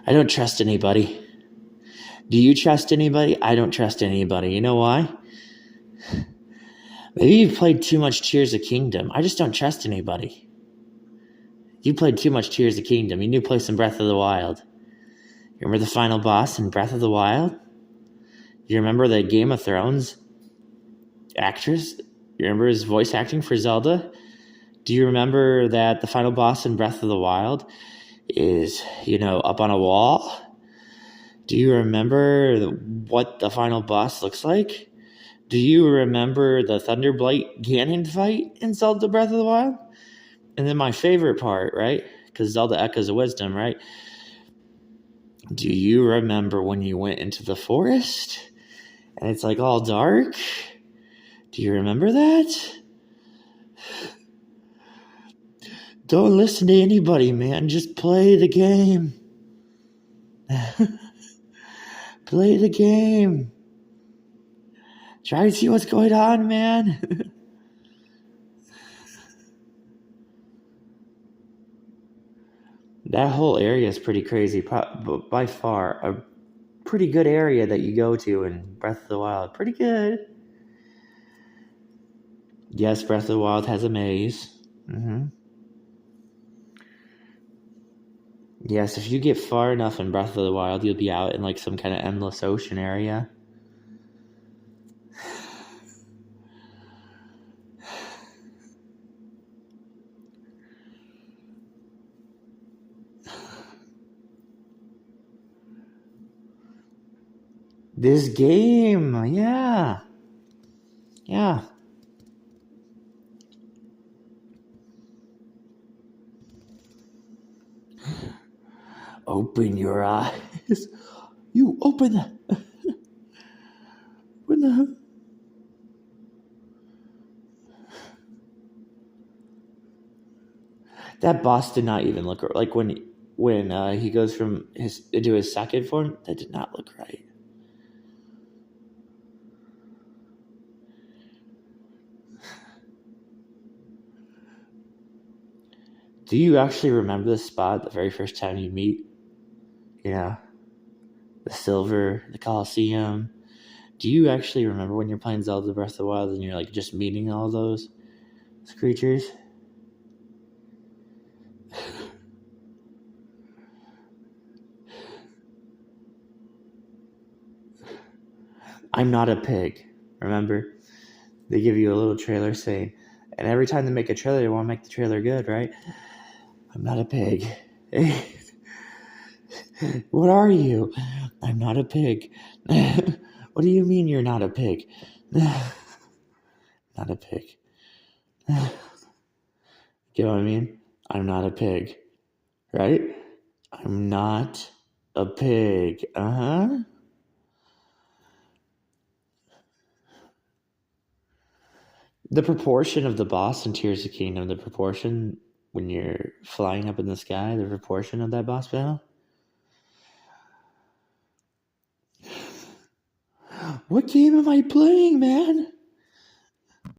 I don't trust anybody. Do you trust anybody? I don't trust anybody. You know why? Maybe you've played too much Tears of Kingdom. I just don't trust anybody. You played too much Tears of Kingdom. You need to play some Breath of the Wild. You remember the final boss in Breath of the Wild? You remember the Game of Thrones actress? You remember his voice acting for Zelda? Do you remember that the final boss in Breath of the Wild is, up on a wall? Do you remember what the final boss looks like? Do you remember the Thunderblight Ganon fight in Zelda Breath of the Wild? And then my favorite part, right? Because Zelda Echoes of Wisdom, right? Do you remember when you went into the forest and it's like all dark? Do you remember that? Don't listen to anybody, man. Just play the game. Play the game. Try to see what's going on, man. That whole area is pretty crazy. By far, a pretty good area that you go to in Breath of the Wild. Pretty good. Yes, Breath of the Wild has a maze. Mm-hmm. Yes, if you get far enough in Breath of the Wild, you'll be out in like some kind of endless ocean area. This game, yeah. Open your eyes. You open them. What the? That boss did not even look like when he goes from into his second form. That did not look right. Do you actually remember the spot the very first time you meet? The Colosseum. Do you actually remember when you're playing Zelda Breath of the Wild and you're like just meeting all those creatures? I'm not a pig. Remember? They give you a little trailer saying, and every time they make a trailer, they want to make the trailer good, right? I'm not a pig. What are you? I'm not a pig. What do you mean you're not a pig? Not a pig. Get what I mean? I'm not a pig. Right? I'm not a pig. Uh-huh. The proportion of the boss in Tears of Kingdom, the proportion when you're flying up in the sky, the proportion of that boss battle. What game am I playing, man?